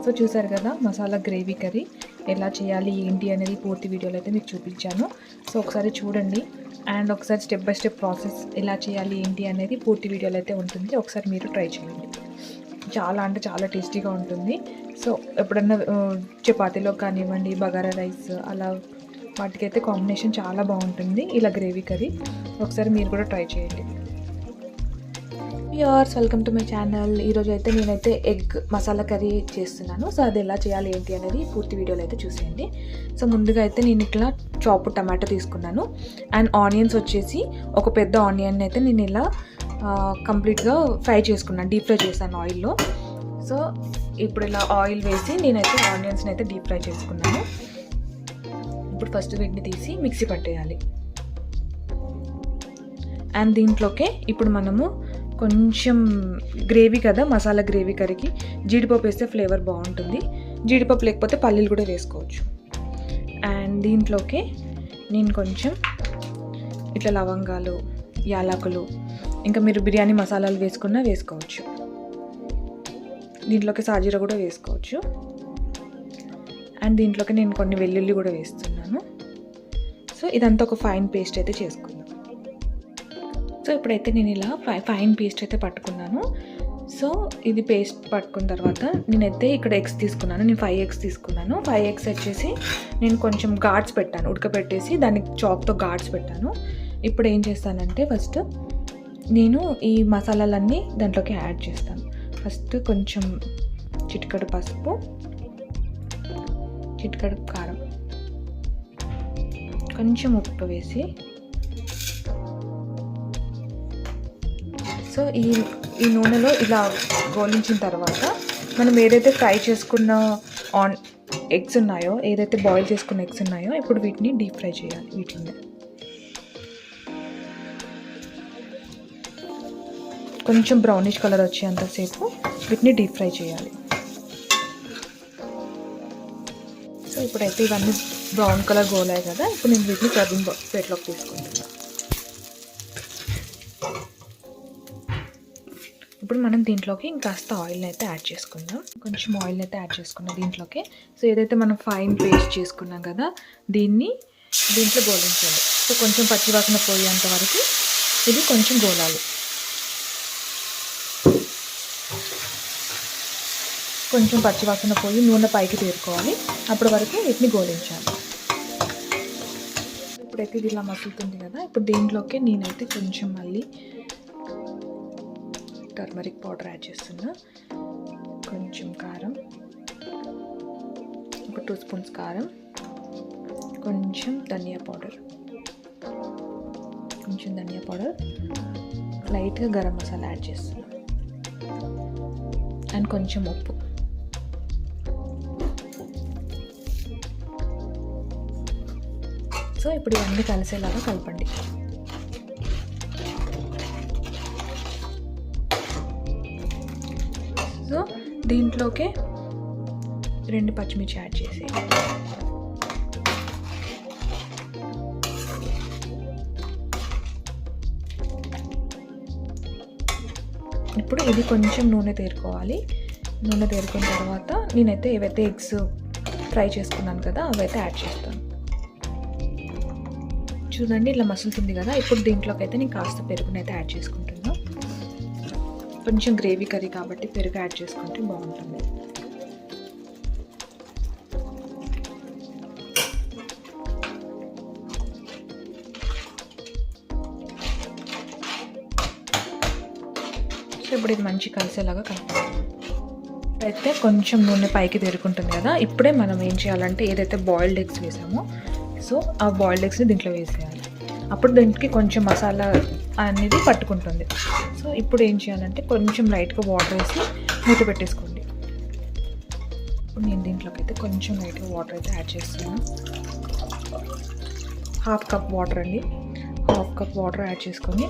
So చూసారు కదా masala gravy curry ఎలా చేయాలి ఏంటి అనేది పూర్తి వీడియోలో అయితే మీకు చూపించాను. సో ఒకసారి చూడండి అండ్ ఒకసారి స్టెప్ బై స్టెప్ ప్రాసెస్ ఎలా చేయాలి ఏంటి అనేది పూర్తి వీడియోలో అయితే ఉంటుంది. ఒకసారి మీరు ట్రై చేయండి. చాలా అంటే చాలా టేస్టీగా ఉంటుంది. సో ఎప్పుడన్నా చపాతీలో కానివ్వండి, బగారా రైస్ అలా వాటికైతే కాంబినేషన్ చాలా బాగుంటుంది ఇలా గ్రేవీ కర్రీ. ఒకసారి మీరు కూడా ట్రై చేయండి. Viewers, welcome to my channel. ఈరోజు అయితే నేనైతే ఎగ్ మసాలా కర్రీ చేస్తున్నాను. సో అది ఎలా చేయాలి ఏంటి అనేది పూర్తి వీడియోలో అయితే చూసేయండి. సో ముందుగా అయితే నేను ఇట్లా చాప్ టమాటో తీసుకున్నాను అండ్ ఆనియన్స్ వచ్చేసి ఒక పెద్ద ఆనియన్ అయితే నేను ఇలా కంప్లీట్గా ఫ్రై చేసుకున్నాను, డీప్ ఫ్రై చేశాను ఆయిల్లో. సో ఇప్పుడు ఇలా ఆయిల్ వేసి నేనైతే ఆనియన్స్ని అయితే డీప్ ఫ్రై చేసుకున్నాను. ఇప్పుడు ఫస్ట్ వీటిని తీసి మిక్సీ పట్టేయాలి. అండ్ దీంట్లోకే ఇప్పుడు మనము కొంచెం గ్రేవీ కదా, మసాలా గ్రేవీ కర్రీకి జీడిపప్పు వేస్తే ఫ్లేవర్ బాగుంటుంది. జీడిపప్పు లేకపోతే పల్లీలు కూడా వేసుకోవచ్చు. అండ్ దీంట్లోకి నేను కొంచెం ఇట్లా లవంగాలు, యాలకులు, ఇంకా మీరు బిర్యానీ మసాలాలు వేసుకున్నా వేసుకోవచ్చు. దీంట్లోకి సాజీరా కూడా వేసుకోవచ్చు. అండ్ దీంట్లోకి నేను కొన్ని వెల్లుల్లి కూడా వేస్తున్నాను. సో ఇదంతా ఒక ఫైన్ పేస్ట్ అయితే చేసుకుందాం. సో ఇప్పుడైతే నేను ఇలా ఫైన్ పేస్ట్ అయితే పట్టుకున్నాను. సో ఇది పేస్ట్ పట్టుకున్న తర్వాత నేనైతే ఇక్కడ ఎగ్స్ తీసుకున్నాను. నేను 5 eggs తీసుకున్నాను. 5 eggs వచ్చేసి నేను కొంచెం గాడ్స్ పెట్టాను, ఉడకబెట్టేసి దానికి చాక్తో గాడ్స్ పెట్టాను. ఇప్పుడు ఏం చేస్తానంటే ఫస్ట్ నేను ఈ మసాలాలన్నీ దాంట్లోకి యాడ్ చేస్తాను. ఫస్ట్ కొంచెం చిటికెడు పసుపు, చిటికెడు కారం, కొంచెం ఉప్పు వేసి, సో ఈ నూనెలో ఇలా గోలించిన తర్వాత మనం ఏదైతే ఫ్రై చేసుకున్న ఎగ్స్ ఉన్నాయో, ఏదైతే బాయిల్ చేసుకున్న ఎగ్స్ ఉన్నాయో ఇప్పుడు వీటిని డీప్ ఫ్రై చేయాలి. వీటిని కొంచెం బ్రౌనిష్ కలర్ వచ్చేంతసేపు వీటిని డీప్ ఫ్రై చేయాలి. సో ఇప్పుడైతే ఇవన్నీ బ్రౌన్ కలర్ గోలాయి కదా, ఇప్పుడు నేను వీటిని సర్వింగ్ ప్లేట్లోకి తీసుకుంటున్నాను. ఇప్పుడు మనం దీంట్లోకి ఇంకాస్త ఆయిల్ని అయితే యాడ్ చేసుకుందాం. కొంచెం ఆయిల్ని అయితే యాడ్ చేసుకున్నాం దీంట్లోకి. సో ఏదైతే మనం ఫైన్ పేస్ట్ చేసుకున్నాం కదా దీంట్లో గోలించాలి. సో కొంచెం పచ్చివాసన పోయేంత వరకు ఇది కొంచెం గోలాలి. కొంచెం పచ్చివాసన పోయి నూనె పైకి తేరుకోవాలి. అప్పటి వరకు వీటిని గోలించాలి. ఇప్పుడైతే ఇది ఇలా మసులుతుంది కదా, ఇప్పుడు దీంట్లోకి నేనైతే కొంచెం మళ్ళీ టర్మరిక్ పౌడర్ యాడ్ చేస్తున్నా. కొంచెం కారం, ఒక 2 స్పూన్స్ కారం, కొంచెం ధనియా పౌడర్, లైట్గా గరం మసాలా యాడ్ చేస్తున్నా అండ్ కొంచెం ఉప్పు. సో ఇప్పుడు ఇవన్నీ కలిసేలాగా కలపండి. సో దీంట్లోకి 2 పచ్చిమిర్చి యాడ్ చేసి, ఇప్పుడు ఇది కొంచెం నూనె తేరుకోవాలి. నూనె తేరుకున్న తర్వాత నేనైతే ఏవైతే ఎగ్స్ ఫ్రై చేసుకున్నాను కదా అవైతే యాడ్ చేస్తాను. చూడండి ఇలా మసులుతుంది కదా, ఇప్పుడు దీంట్లోకి అయితే నేను కాస్త పెరుగునైతే యాడ్ చేసుకుంటున్నాను. కొంచెం గ్రేవీ కర్రీ కాబట్టి పెరుగు యాడ్ చేసుకుంటే బాగుంటుంది. సో ఇప్పుడు ఇది మంచి కలిసేలాగా కలుపుతాం. అయితే కొంచెం నూనె పైకి తేరుకుంటుంది కదా, ఇప్పుడే మనం ఏం చేయాలంటే ఏదైతే బాయిల్డ్ ఎగ్స్ వేసామో సో ఆ బాయిల్డ్ ఎగ్స్ని దీంట్లో వేసేయాలి. అప్పుడు దీనికి కొంచెం మసాలా అనేది పట్టుకుంటుంది. సో ఇప్పుడు ఏం చేయాలంటే కొంచెం లైట్గా వాటర్ వేసి మూత పెట్టేసుకోండి. ఇప్పుడు నేను దీంట్లోకి అయితే కొంచెం లైట్గా వాటర్ అయితే యాడ్ చేస్తున్నాను. 1/2 కప్ వాటర్ అండి. 1/2 కప్ వాటర్ యాడ్ చేసుకొని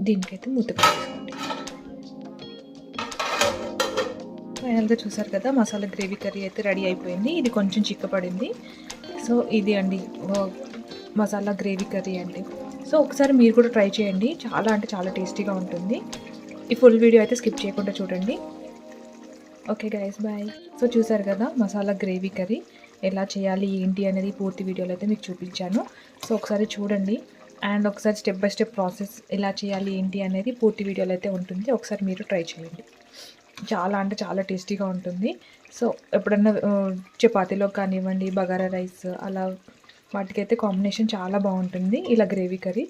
దీనికైతే మూత పెట్టేసుకోండి. ఫైనల్గా చూసారు కదా మసాలా గ్రేవీ కర్రీ అయితే రెడీ అయిపోయింది. ఇది కొంచెం చిక్కపడింది. సో ఇది అండి మసాలా గ్రేవీ కర్రీ అండి. సో ఒకసారి మీరు కూడా ట్రై చేయండి, చాలా అంటే చాలా టేస్టీగా ఉంటుంది. ఈ ఫుల్ వీడియో అయితే స్కిప్ చేయకుండా చూడండి. Okay guys, bye. సో చూసారు కదా మసాలా గ్రేవీ కర్రీ ఎలా చేయాలి ఏంటి అనేది పూర్తి వీడియోలో అయితే మీకు చూపించాను. సో ఒకసారి చూడండి అండ్ ఒకసారి స్టెప్ బై స్టెప్ ప్రాసెస్ ఎలా చేయాలి ఏంటి అనేది పూర్తి వీడియోలో అయితే ఉంటుంది. ఒకసారి మీరు ట్రై చేయండి, చాలా అంటే చాలా టేస్టీగా ఉంటుంది. సో ఎప్పుడన్నా చపాతీలో కానివ్వండి, బగారా రైస్ అలా వాటికైతే కాంబినేషన్ చాలా బాగుంటుంది ఇలా గ్రేవీ కర్రీ.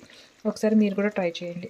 ఒకసారి మీరు కూడా ట్రై చేయండి.